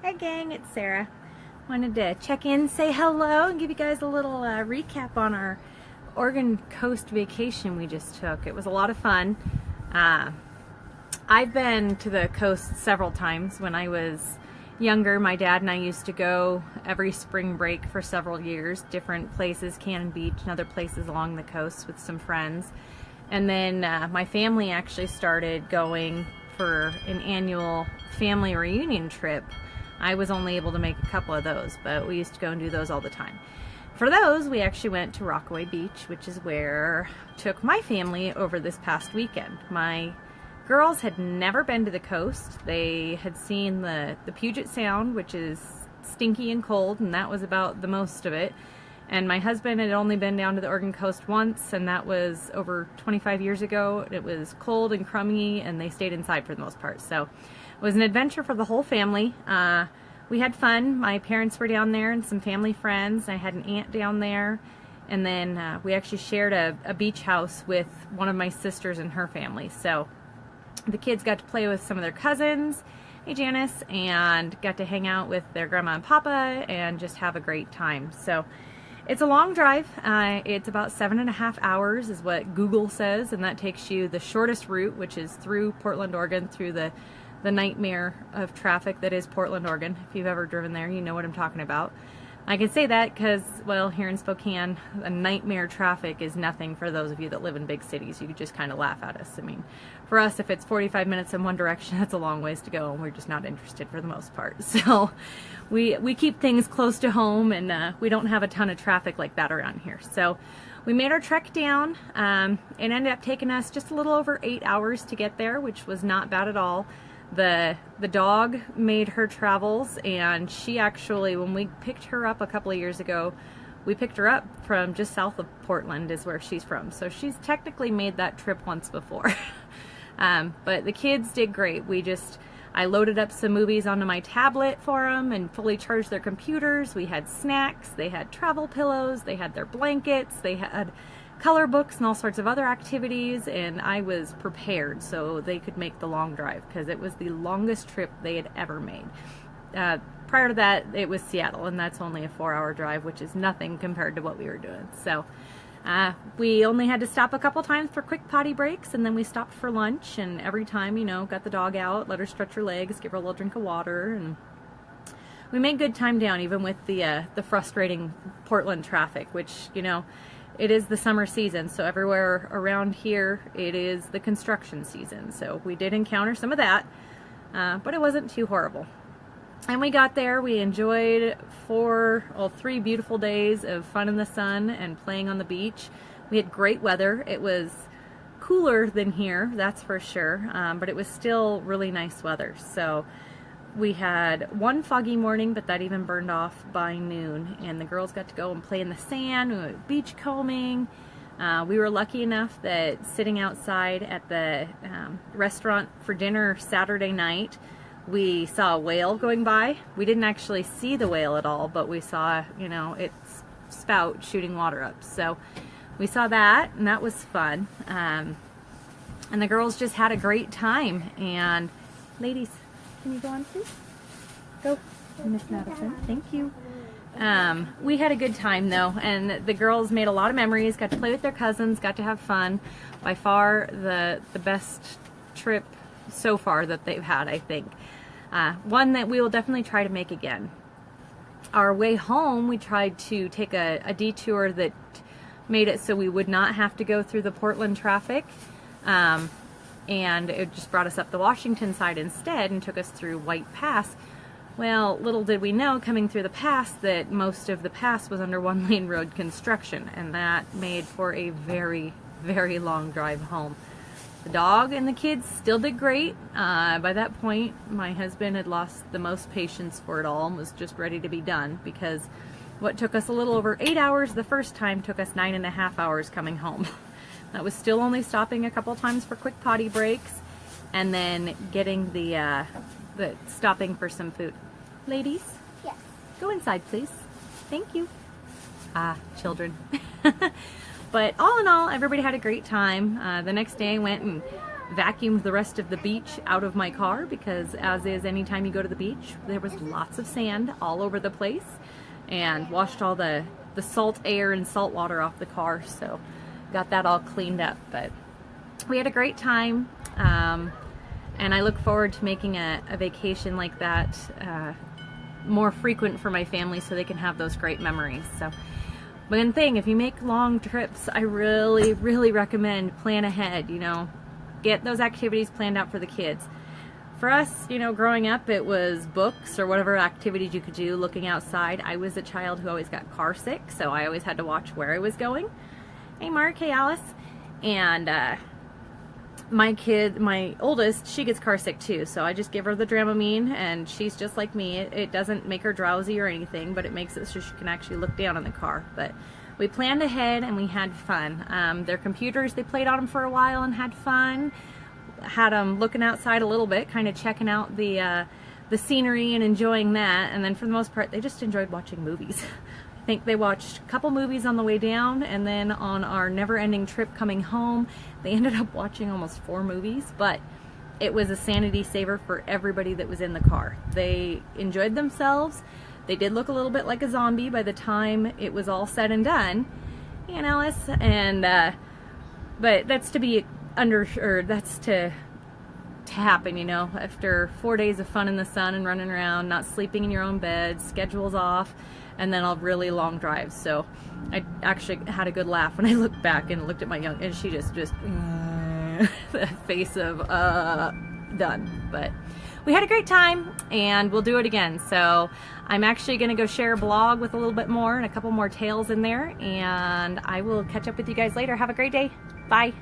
Hi gang, it's Sarah. Wanted to check in, say hello, and give you guys a little recap on our Oregon coast vacation we just took. It was a lot of fun. I've been to the coast several times. When I was younger, my dad and I used to go every spring break for several years, different places, Cannon Beach and other places along the coast with some friends. And then my family actually started going for an annual family reunion trip. I was only able to make a couple of those, but we used to go and do those all the time. For those, we actually went to Rockaway Beach, which is where I took my family over this past weekend. My girls had never been to the coast. They had seen the Puget Sound, which is stinky and cold, and that was about the most of it. And my husband had only been down to the Oregon coast once, and that was over 25 years ago. It was cold and crummy, and they stayed inside for the most part. So it was an adventure for the whole family. We had fun. My parents were down there and some family friends. I had an aunt down there. And then we actually shared a beach house with one of my sisters and her family. So the kids got to play with some of their cousins, hey Janice, and got to hang out with their grandma and papa and just have a great time. So it's a long drive. It's about 7.5 hours is what Google says, and that takes you the shortest route, which is through Portland, Oregon, through the nightmare of traffic that is Portland, Oregon. If you've ever driven there, you know what I'm talking about. I can say that because, well, here in Spokane, a nightmare traffic is nothing for those of you that live in big cities. You could just kind of laugh at us. I mean, for us, if it's 45 minutes in one direction, that's a long ways to go, and we're just not interested for the most part. So we keep things close to home, and we don't have a ton of traffic like that around here. So we made our trek down. It ended up taking us just a little over 8 hours to get there, which was not bad at all. The dog made her travels, and she actually, when we picked her up a couple of years ago, we picked her up from just south of Portland is where she's from. So she's technically made that trip once before. But the kids did great. I loaded up some movies onto my tablet for them and fully charged their computers. We had snacks, they had travel pillows, they had their blankets, they had color books and all sorts of other activities, and I was prepared so they could make the long drive because it was the longest trip they had ever made. Prior to that, it was Seattle, and that's only a 4-hour drive, which is nothing compared to what we were doing. So we only had to stop a couple times for quick potty breaks, and then we stopped for lunch, and every time, got the dog out, let her stretch her legs, give her a little drink of water, and we made good time down, even with the frustrating Portland traffic, which, it is the summer season, so everywhere around here it is the construction season. So we did encounter some of that, but it wasn't too horrible. And we got there, we enjoyed 3 beautiful days of fun in the sun and playing on the beach. We had great weather. It was cooler than here, that's for sure, but it was still really nice weather. So we had one foggy morning, but that even burned off by noon, and the girls got to go and play in the sand. We went beach combing. We were lucky enough that sitting outside at the restaurant for dinner Saturday night, we saw a whale going by. We didn't actually see the whale at all, but we saw, its spout shooting water up. So we saw that, and that was fun. And the girls just had a great time. And ladies, can you go on, please? Go, Miss Madison. Thank you. We had a good time, though, and the girls made a lot of memories, got to play with their cousins, got to have fun. By far, the best trip so far that they've had, I think. One that we will definitely try to make again. Our way home, we tried to take a detour that made it so we would not have to go through the Portland traffic. And it just brought us up the Washington side instead and took us through White Pass. Well, little did we know coming through the pass that most of the pass was under one-lane road construction, and that made for a very, very long drive home. The dog and the kids still did great. By that point, my husband had lost the most patience for it all and was just ready to be done, because what took us a little over 8 hours the first time took us 9.5 hours coming home. That was still only stopping a couple times for quick potty breaks, and then getting the stopping for some food. Ladies? Yes. Go inside, please. Thank you. Children. But all in all, everybody had a great time. The next day I went and vacuumed the rest of the beach out of my car because, as is anytime you go to the beach, there was lots of sand all over the place, and washed all the salt air and salt water off the car, so got that all cleaned up. But we had a great time, and I look forward to making a vacation like that more frequent for my family so they can have those great memories. So one thing, if you make long trips, I really, really recommend plan ahead, you know, get those activities planned out for the kids. For us, you know, growing up, it was books or whatever activities you could do looking outside. I was a child who always got car sick, so I always had to watch where I was going. Hey Mark, hey Alice. And my oldest, she gets car sick too, so I just give her the Dramamine, and she's just like me. It doesn't make her drowsy or anything, but it makes it so she can actually look down in the car. But we planned ahead and we had fun. Their computers, they played on them for a while and had fun. Had them looking outside a little bit, kind of checking out the scenery and enjoying that. And then for the most part, they just enjoyed watching movies. I think they watched a couple movies on the way down, and then on our never-ending trip coming home, they ended up watching almost 4 movies, but it was a sanity saver for everybody that was in the car. They enjoyed themselves. They did look a little bit like a zombie by the time it was all said and done, and Alice, and but that's to be that's to happen, you know, after 4 days of fun in the sun and running around, not sleeping in your own bed, schedules off, and then a really long drive. So I actually had a good laugh when I looked back and looked at my young, and she just the face of done. But we had a great time, and we'll do it again. So I'm actually going to go share a blog with a little bit more and a couple more tales in there, and I will catch up with you guys later. Have a great day. Bye.